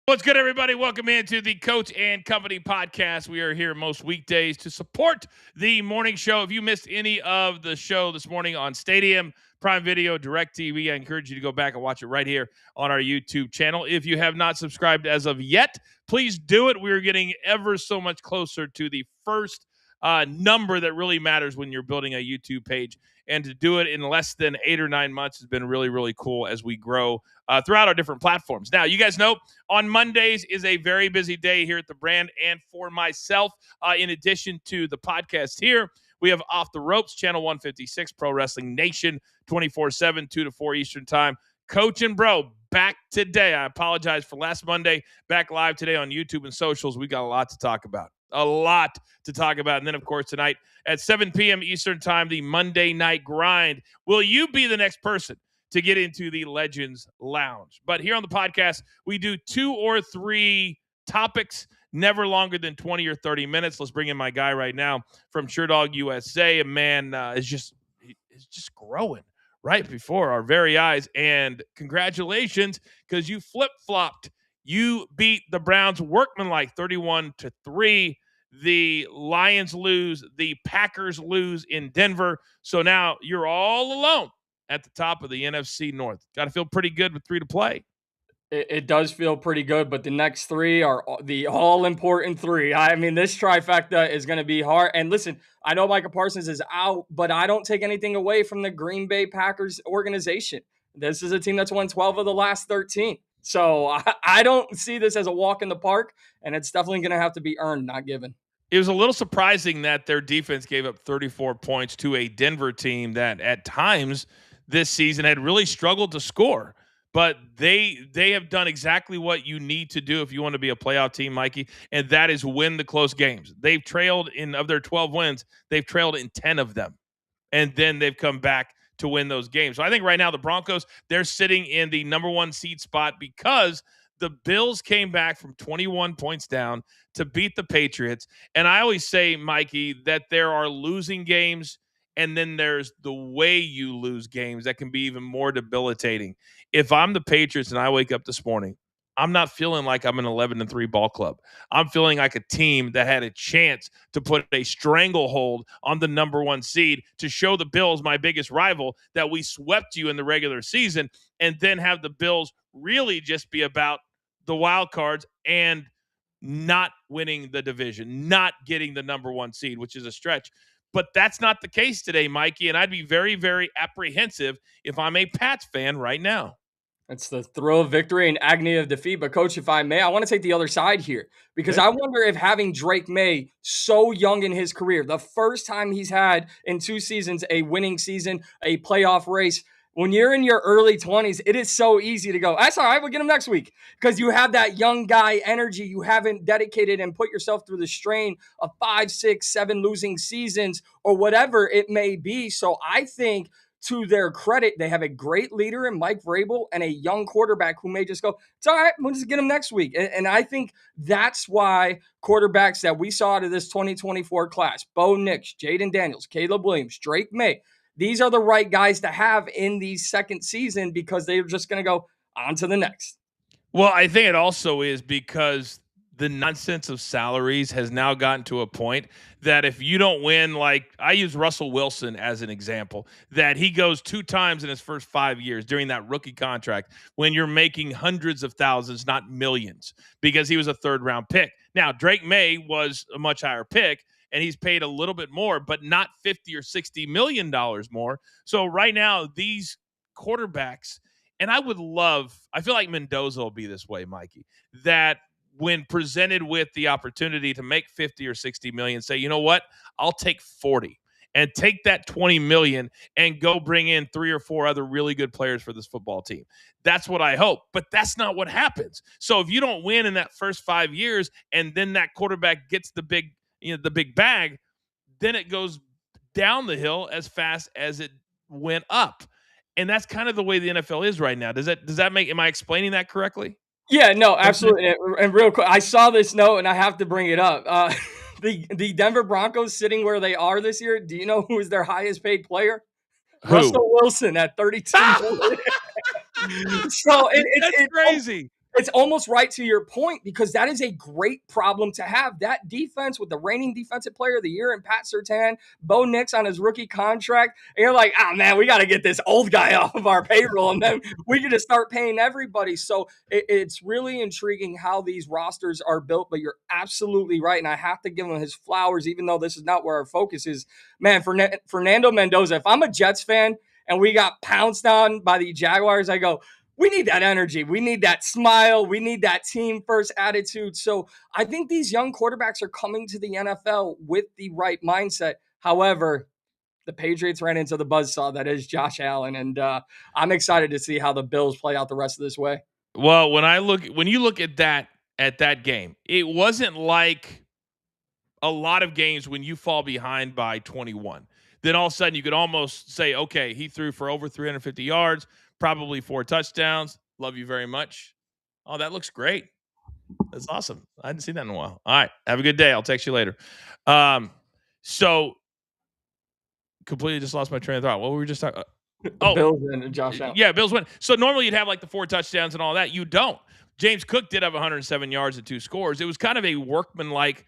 What's good, everybody? Welcome into the Coach and Company podcast. We are here most weekdays to support the morning show. If you missed any of the show this morning on Stadium, Prime Video, DirecTV, I encourage you to go back and watch it right here on our YouTube channel. If you have not subscribed as of yet, please do it. We're getting ever so much closer to the first number that really matters when you're building a YouTube page. And to do it in less than 8 or 9 months has been really, really cool as we grow throughout our different platforms. Now, you guys know on Mondays is a very busy day here at the brand and for myself. In addition to the podcast here, we have Off the Ropes, Channel 156, Pro Wrestling Nation, 24/7, 2 to 4 Eastern Time. Coach and Bro, back today. I apologize for last Monday. Back live today on YouTube and socials. We got a lot to talk about. And then, of course, tonight at 7 p.m. Eastern Time, the Monday Night Grind. Will you be the next person to get into the Legends Lounge? But here on the podcast, we do 2 or 3 topics, never longer than 20 or 30 minutes. Let's bring in my guy right now from SureDog USA. A man is just growing right before our very eyes. And congratulations, because you flip-flopped. You beat the Browns workmanlike 31-3. The Lions lose. The Packers lose in Denver. So now you're all alone at the top of the NFC North. Got to feel pretty good with 3 to play. It does feel pretty good, but the next 3 are the all-important 3. I mean, this trifecta is going to be hard. And listen, I know Micah Parsons is out, but I don't take anything away from the Green Bay Packers organization. This is a team that's won 12 of the last 13. So I don't see this as a walk in the park, and it's definitely going to have to be earned, not given. It was a little surprising that their defense gave up 34 points to a Denver team that at times this season had really struggled to score. But they have done exactly what you need to do if you want to be a playoff team, Mikey, and that is win the close games. They've trailed of their 12 wins, they've trailed in 10 of them. And then they've come back to win those games. So I think right now the Broncos, they're sitting in the number 1 seed spot because the Bills came back from 21 points down to beat the Patriots. And I always say, Mikey, that there are losing games and then there's the way you lose games that can be even more debilitating. If I'm the Patriots and I wake up this morning, I'm not feeling like I'm an 11-3 ball club. I'm feeling like a team that had a chance to put a stranglehold on the number 1 seed to show the Bills, my biggest rival, that we swept you in the regular season, and then have the Bills really just be about the wild cards and not winning the division, not getting the number 1 seed, which is a stretch. But that's not the case today, Mikey, and I'd be very, very apprehensive if I'm a Pats fan right now. It's the thrill of victory and agony of defeat. But, Coach, if I may, I want to take the other side here because I wonder if having Drake May so young in his career, the first time he's had in 2 seasons a winning season, a playoff race, when you're in your early 20s, it is so easy to go, that's all right, we'll get him next week. Because you have that young guy energy. You haven't dedicated and put yourself through the strain of 5, 6, 7 losing seasons or whatever it may be. So I think, to their credit, they have a great leader in Mike Vrabel and a young quarterback who may just go, it's all right, we'll just get him next week. And I think that's why quarterbacks that we saw out of this 2024 class, Bo Nix, Jaden Daniels, Caleb Williams, Drake May, these are the right guys to have in the second season because they're just going to go on to the next. Well, I think it also is because the nonsense of salaries has now gotten to a point that if you don't win, like I use Russell Wilson as an example, that he goes 2 times in his first 5 years during that rookie contract when you're making hundreds of thousands, not millions, because he was a 3rd-round pick. Now, Drake May was a much higher pick, and he's paid a little bit more, but not $50 or $60 million more. So right now, these quarterbacks, and I feel like Mendoza will be this way, Mikey, that when presented with the opportunity to make 50 or 60 million, say, you know what, I'll take 40 and take that 20 million and go bring in 3 or 4 other really good players for this football team. That's what I hope, but that's not what happens. So if you don't win in that first 5 years and then that quarterback gets the big bag, then it goes down the hill as fast as it went up. And that's kind of the way the NFL is right now. Am I explaining that correctly? Yeah, no, absolutely. And real quick, I saw this note and I have to bring it up. The Denver Broncos sitting where they are this year, do you know who is their highest paid player? Who? Russell Wilson at 32. So That's crazy. It's almost right to your point, because that is a great problem to have. That defense with the reigning defensive player of the year and Pat Surtain, Bo Nix on his rookie contract. And you're like, oh man, we got to get this old guy off of our payroll, and then we can just start paying everybody. So it's really intriguing how these rosters are built, but you're absolutely right. And I have to give him his flowers, even though this is not where our focus is. Man, Fernando Mendoza, if I'm a Jets fan and we got pounced on by the Jaguars, I go, we need that energy. We need that smile. We need that team first attitude. So I think these young quarterbacks are coming to the NFL with the right mindset. However, the Patriots ran into the buzzsaw that is Josh Allen. And I'm excited to see how the Bills play out the rest of this way. Well, when you look at that game, it wasn't like a lot of games when you fall behind by 21. Then all of a sudden you could almost say, okay, he threw for over 350 yards, probably 4 touchdowns. Love you very much. Oh, that looks great. That's awesome. I hadn't seen that in a while. All right. Have a good day. I'll text you later. So completely just lost my train of thought. What were we just talking about? Oh, Bills and Josh Allen. Yeah, Bills win. So normally you'd have like the 4 touchdowns and all that. You don't. James Cook did have 107 yards and 2 scores. It was kind of a workmanlike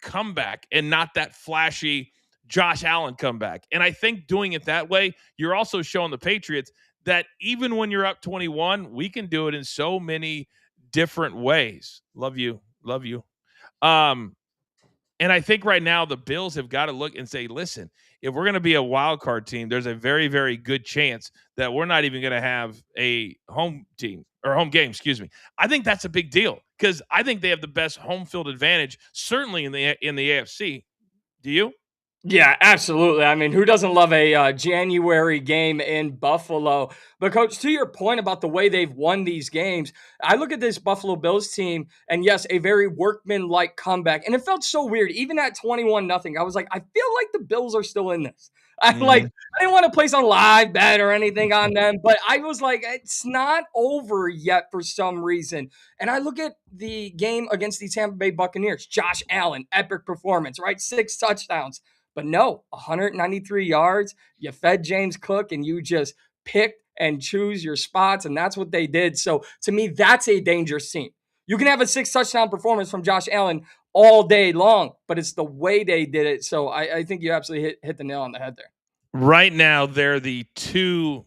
comeback and not that flashy Josh Allen comeback. And I think doing it that way, you're also showing the Patriots that even when you're up 21, we can do it in so many different ways. Love you. Love you. And I think right now the Bills have got to look and say, listen, if we're going to be a wild card team, there's a very, very good chance that we're not even going to have a home team or home game, excuse me. I think that's a big deal because I think they have the best home field advantage, certainly in the AFC. Do you? Yeah, absolutely. I mean, who doesn't love a January game in Buffalo? But, Coach, to your point about the way they've won these games, I look at this Buffalo Bills team, and yes, a very workman-like comeback. And it felt so weird. Even at 21-0, I was like, I feel like the Bills are still in this. I didn't want to place a live bet or anything on them, but I was like, it's not over yet for some reason. And I look at the game against the Tampa Bay Buccaneers. Josh Allen, epic performance, right? 6 touchdowns. But no, 193 yards. You fed James Cook and you just pick and choose your spots. And that's what they did. So to me, that's a dangerous team. You can have a 6 touchdown performance from Josh Allen all day long, but it's the way they did it. So I think you absolutely hit the nail on the head there. Right now, they're the two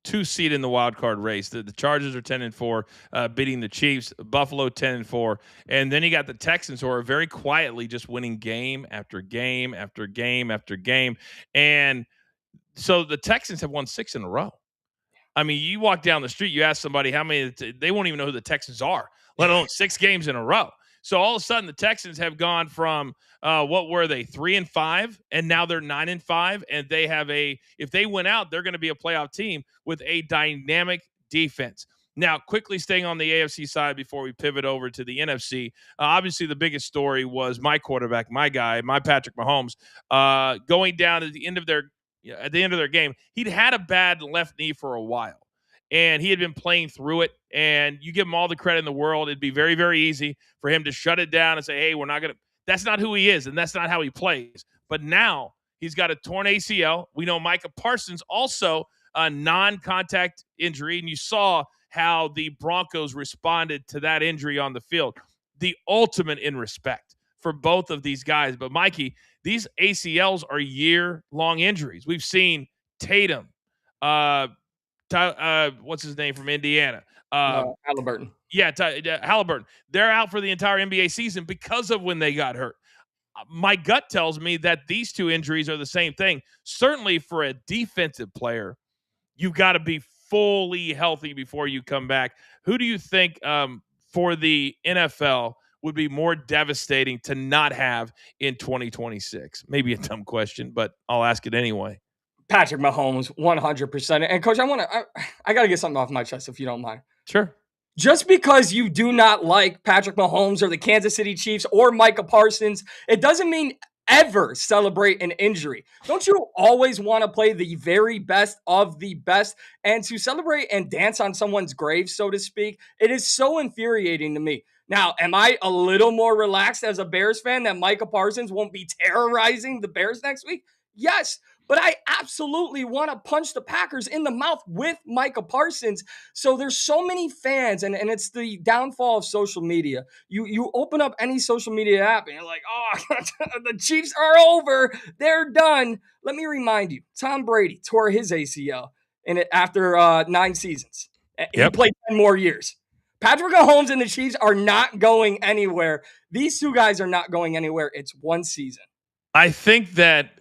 seed in the wild card race. The Chargers are 10-4, beating the Chiefs. Buffalo 10-4, and then you got the Texans, who are very quietly just winning game after game after game after game. And so the Texans have won 6 in a row. I mean, you walk down the street, you ask somebody how many, they won't even know who the Texans are, let alone 6 games in a row. So all of a sudden, the Texans have gone from what were they, 3-5, and now they're 9-5, and they have if they win out, they're going to be a playoff team with a dynamic defense. Now, quickly staying on the AFC side before we pivot over to the NFC, obviously the biggest story was my quarterback, my guy, my Patrick Mahomes, going down at the end of their game. He'd had a bad left knee for a while. And he had been playing through it, and you give him all the credit in the world. It'd be very, very easy for him to shut it down and say, hey, we're not going to – that's not who he is, and that's not how he plays. But now he's got a torn ACL. We know Micah Parsons also a non-contact injury, and you saw how the Broncos responded to that injury on the field. The ultimate in respect for both of these guys. But, Mikey, these ACLs are year-long injuries. We've seen Tatum, what's his name from Indiana? Halliburton. Yeah, Halliburton. They're out for the entire NBA season because of when they got hurt. My gut tells me that these 2 injuries are the same thing. Certainly for a defensive player, you've got to be fully healthy before you come back. Who do you think for the NFL would be more devastating to not have in 2026? Maybe a dumb question, but I'll ask it anyway. Patrick Mahomes, 100%. And, Coach, I got to get something off my chest if you don't mind. Sure. Just because you do not like Patrick Mahomes or the Kansas City Chiefs or Micah Parsons, it doesn't mean ever celebrate an injury. Don't you always want to play the very best of the best? And to celebrate and dance on someone's grave, so to speak, it is so infuriating to me. Now, am I a little more relaxed as a Bears fan that Micah Parsons won't be terrorizing the Bears next week? Yes, but I absolutely want to punch the Packers in the mouth with Micah Parsons. So there's so many fans, and it's the downfall of social media. You open up any social media app and you're like, oh, the Chiefs are over. They're done. Let me remind you, Tom Brady tore his ACL in it after 9 seasons. He played 10 more years. Patrick Mahomes and the Chiefs are not going anywhere. These two guys are not going anywhere. It's one season. I think that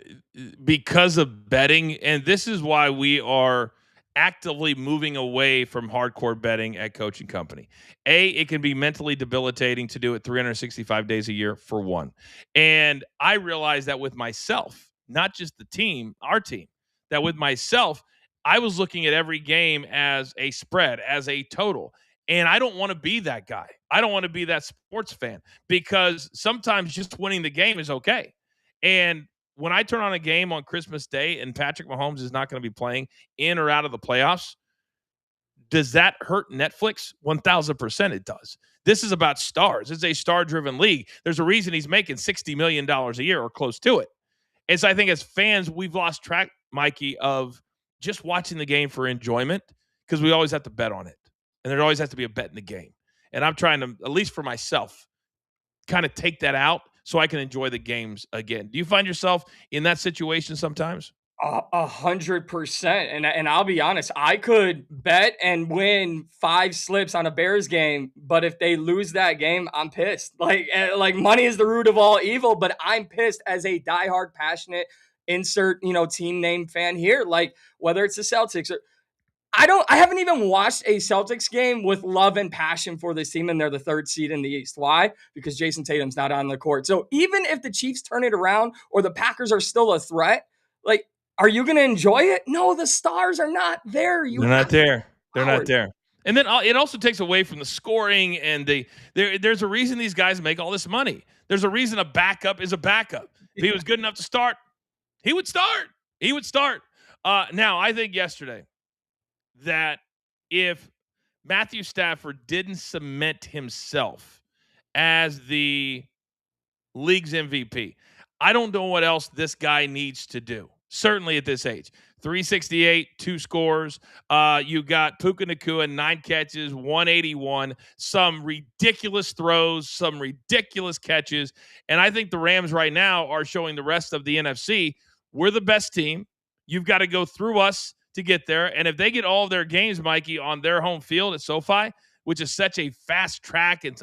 because of betting, and this is why we are actively moving away from hardcore betting at Coaching Company. It can be mentally debilitating to do it 365 days a year, for one. And I realized that with myself, not just the team, our team, that with myself, I was looking at every game as a spread, as a total. And I don't want to be that guy. I don't want to be that sports fan, because sometimes just winning the game is okay. And when I turn on a game on Christmas Day and Patrick Mahomes is not going to be playing in or out of the playoffs, does that hurt Netflix? 1,000% it does. This is about stars. It's a star-driven league. There's a reason he's making $60 million a year or close to it. And so I think as fans, we've lost track, Mikey, of just watching the game for enjoyment, because we always have to bet on it. And there always has to be a bet in the game. And I'm trying to, at least for myself, kind of take that out so I can enjoy the games again. Do you find yourself in that situation sometimes? 100%. And I'll be honest, I could bet and win 5 slips on a Bears game, but if they lose that game, I'm pissed. Like money is the root of all evil, but I'm pissed as a diehard, passionate, insert, team name fan here. Like whether it's the Celtics or I haven't even watched a Celtics game with love and passion for this team, and they're the 3rd seed in the East. Why? Because Jason Tatum's not on the court. So even if the Chiefs turn it around or the Packers are still a threat, like, are you going to enjoy it? No, the stars are not there. They're not there. They're not there. And then it also takes away from the scoring, and there's a reason these guys make all this money. There's a reason a backup is a backup. If he was good enough to start, he would start. He would start. Now, I think yesterday that if Matthew Stafford didn't cement himself as the league's MVP, I don't know what else this guy needs to do. Certainly at this age. 368, 2 scores. You got Puka Nacua, 9 catches, 181, some ridiculous throws, some ridiculous catches. And I think the Rams right now are showing the rest of the NFC, we're the best team. You've got to go through us to get there. And if they get all of their games, Mikey, on their home field at SoFi, which is such a fast track, and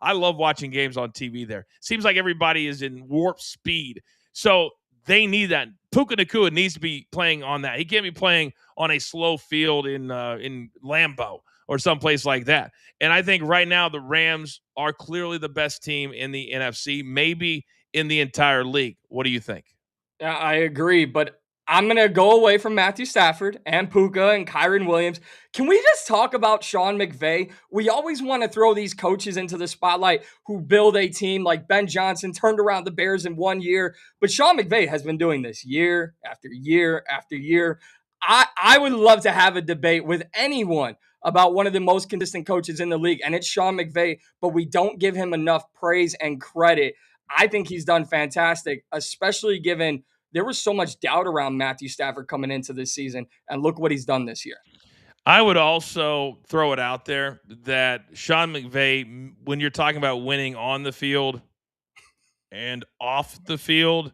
I love watching games on TV there. Seems like everybody is in warp speed. So they need that. Puka Nacua needs to be playing on that. He can't be playing on a slow field in Lambeau or someplace like that. And I think right now the Rams are clearly the best team in the NFC, maybe in the entire league. What do you think? Yeah, I agree, but I'm going to go away from Matthew Stafford and Puka and Kyren Williams. Can we just talk about Sean McVay? We always want to throw these coaches into the spotlight who build a team, like Ben Johnson turned around the Bears in 1 year. But Sean McVay has been doing this year after year after year. I would love to have a debate with anyone about one of the most consistent coaches in the league, and it's Sean McVay, but we don't give him enough praise and credit. I think he's done fantastic, especially given there was so much doubt around Matthew Stafford coming into this season, and look what he's done this year. I would also throw it out there that Sean McVay, when you're talking about winning on the field and off the field,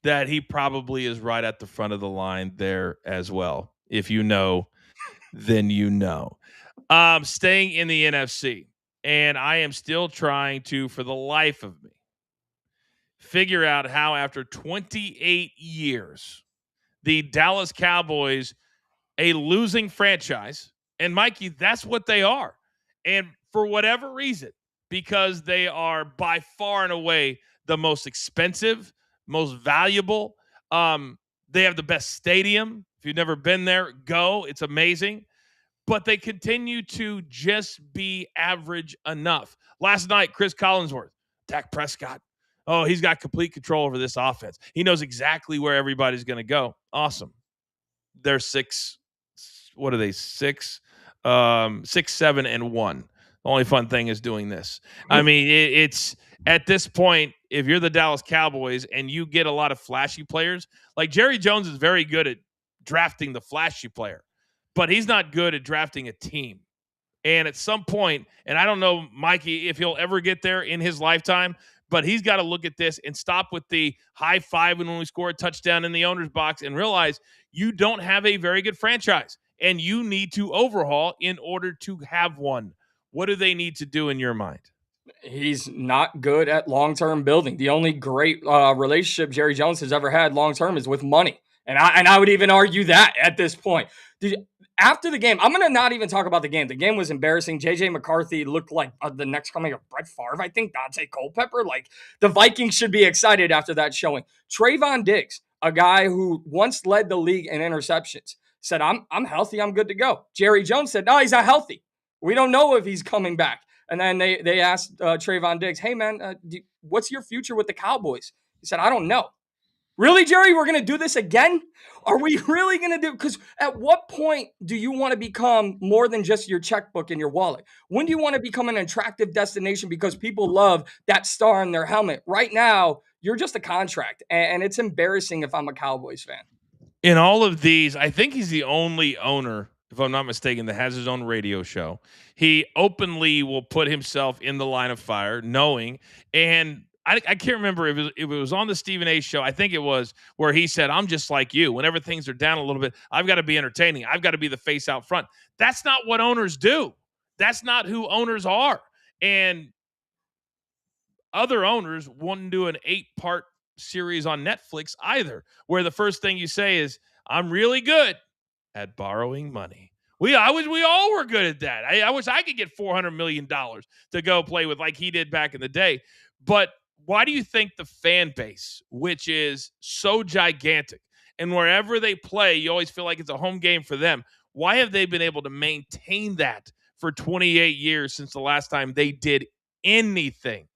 that he probably is right at the front of the line there as well. If you know, then you know. Staying in the NFC, and I am still trying to, for the life of me, figure out how after 28 years, the Dallas Cowboys, a losing franchise, and Mikey, that's what they are. And for whatever reason, because they are by far and away the most expensive, most valuable, they have the best stadium. If you've never been there, go. It's amazing. But they continue to just be average enough. Last night, Chris Collinsworth, Dak Prescott, he's got complete control over this offense. He knows exactly where everybody's going to go. Awesome. They're 6, what are they? 6, 6, 7, and 1. The only fun thing is doing this. I mean, at this point, if you're the Dallas Cowboys and you get a lot of flashy players, like Jerry Jones is very good at drafting the flashy player, but he's not good at drafting a team. And at some point, and I don't know, Mikey, if he'll ever get there in his lifetime, but he's got to look at this and stop with the high five when we score a touchdown in the owner's box and realize you don't have a very good franchise and you need to overhaul in order to have one. What do they need to do in your mind? He's not good at long-term building. The only great relationship Jerry Jones has ever had long-term is with money. And I would even argue that at this point. After the game, I'm going to not even talk about the game. The game was embarrassing. J.J. McCarthy looked like the next coming of Brett Favre. I think Dante Culpepper. Like, the Vikings should be excited after that showing. Trayvon Diggs, a guy who once led the league in interceptions, said, I'm healthy. I'm good to go. Jerry Jones said, no, he's not healthy. We don't know if he's coming back. And then they asked Trayvon Diggs, hey, man, what's your future with the Cowboys? He said, I don't know. Really, Jerry? We're going to do this again? Are we really going to do? Because at what point do you want to become more than just your checkbook and your wallet? When do you want to become an attractive destination because people love that star in their helmet? Right now, you're just a contract. And it's embarrassing if I'm a Cowboys fan. In all of these, I think he's the only owner, if I'm not mistaken, that has his own radio show. He openly will put himself in the line of fire, knowing, and I can't remember if it was on the Stephen A. show. I think it was where he said, I'm just like you. Whenever things are down a little bit, I've got to be entertaining. I've got to be the face out front. That's not what owners do. That's not who owners are. And other owners wouldn't do an 8-part series on Netflix either, where the first thing you say is, I'm really good at borrowing money. We all were good at that. I wish I could get $400 million to go play with like he did back in the day. But why do you think the fan base, which is so gigantic, and wherever they play, you always feel like it's a home game for them, why have they been able to maintain that for 28 years since the last time they did anything?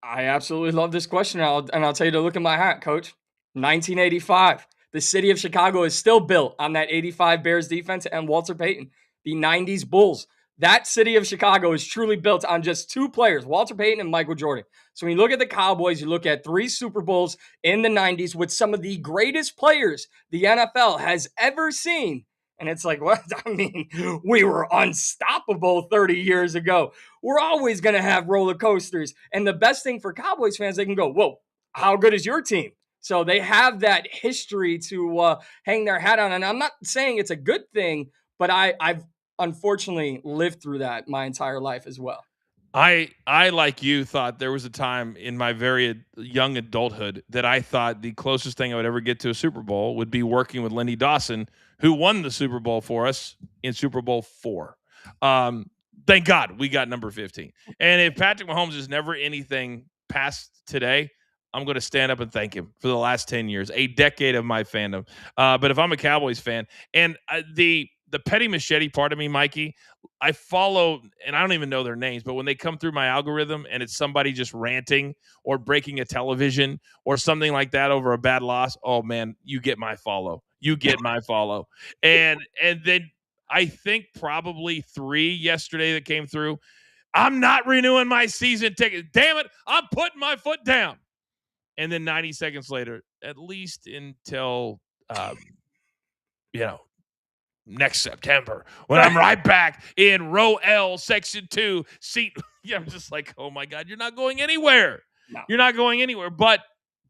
I absolutely love this question. And I'll tell you to look at my hat, Coach. 1985. The city of Chicago is still built on that 85 Bears defense and Walter Payton, the 90s Bulls. That city of Chicago is truly built on just two players, Walter Payton and Michael Jordan. So when you look at the Cowboys, you look at 3 Super Bowls in the 90s with some of the greatest players the NFL has ever seen. And it's like, what? I mean, we were unstoppable 30 years ago. We're always going to have roller coasters. And the best thing for Cowboys fans, they can go, whoa, how good is your team? So they have that history to hang their hat on. And I'm not saying it's a good thing, but I've unfortunately lived through that my entire life as well. I like you thought there was a time in my very young adulthood that I thought the closest thing I would ever get to a Super Bowl would be working with Lenny Dawson, who won the Super Bowl for us in Super Bowl 4. Thank God we got number 15. And if Patrick Mahomes is never anything past today, I'm going to stand up and thank him for the last 10 years, a decade of my fandom. But if I'm a Cowboys fan, and the petty machete part of me, Mikey, I follow, and I don't even know their names, but when they come through my algorithm and it's somebody just ranting or breaking a television or something like that over a bad loss, oh man, you get my follow. You get my follow. And then I think probably 3 yesterday that came through. I'm not renewing my season ticket. Damn it, I'm putting my foot down. And then 90 seconds later, at least until next September, when I'm right back in row L, section 2, seat. Yeah, I'm just like, oh my God, you're not going anywhere. No. You're not going anywhere. But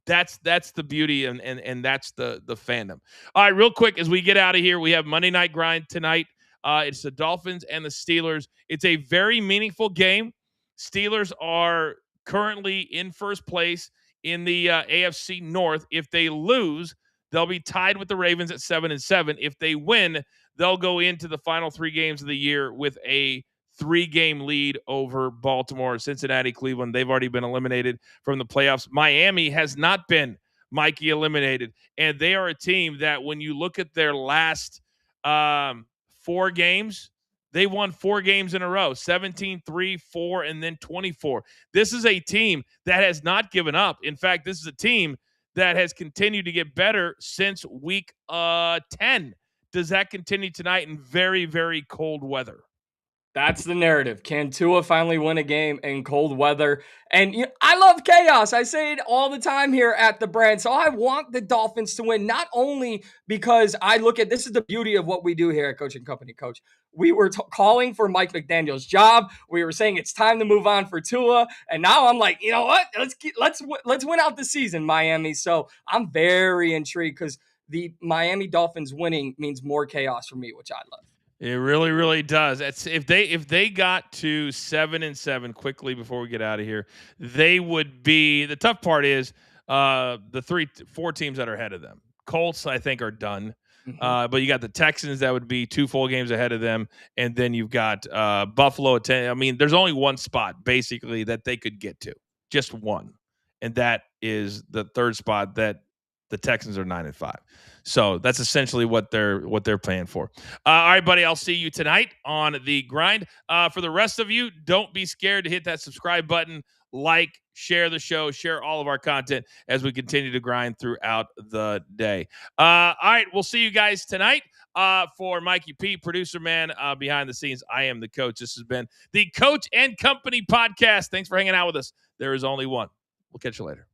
that's the beauty and that's the fandom. All right, real quick, as we get out of here, we have Monday Night Grind tonight. It's the Dolphins and the Steelers. It's a very meaningful game. Steelers are currently in first place in the AFC North. If they lose, they'll be tied with the Ravens at 7-7. If they win, they'll go into the final 3 games of the year with a 3-game lead over Baltimore, Cincinnati, Cleveland. They've already been eliminated from the playoffs. Miami has not been, Mikey, eliminated. And they are a team that when you look at their last 4 games, they won 4 games in a row, 17-3, 4, and then 24. This is a team that has not given up. In fact, this is a team that has continued to get better since week 10. Does that continue tonight in very, very cold weather? That's the narrative. Can Tua finally win a game in cold weather? And I love chaos. I say it all the time here at the brand. So I want the Dolphins to win, not only because I look at this is the beauty of what we do here at Coaching Company, Coach. We were calling for Mike McDaniel's job. We were saying it's time to move on for Tua, and now I'm like, you know what? Let's win out the season, Miami. So I'm very intrigued because the Miami Dolphins winning means more chaos for me, which I love. It really, really does. That's if they got to 7-7 quickly before we get out of here, they would be. The tough part is the 4 teams that are ahead of them. Colts, I think, are done. But you got the Texans that would be 2 full games ahead of them, and then you've got Buffalo at 10. I mean, there's only one spot basically that they could get to, just one, and that is the 3rd spot that the Texans are 9-5. So that's essentially what they're playing for. All right, buddy. I'll see you tonight on the grind. For the rest of you, don't be scared to hit that subscribe button, like, share the show, share all of our content as we continue to grind throughout the day. All right, we'll see you guys tonight. For Mikey P, producer man behind the scenes, I am the coach. This has been the Coach and Company podcast. Thanks for hanging out with us. There is only one. We'll catch you later.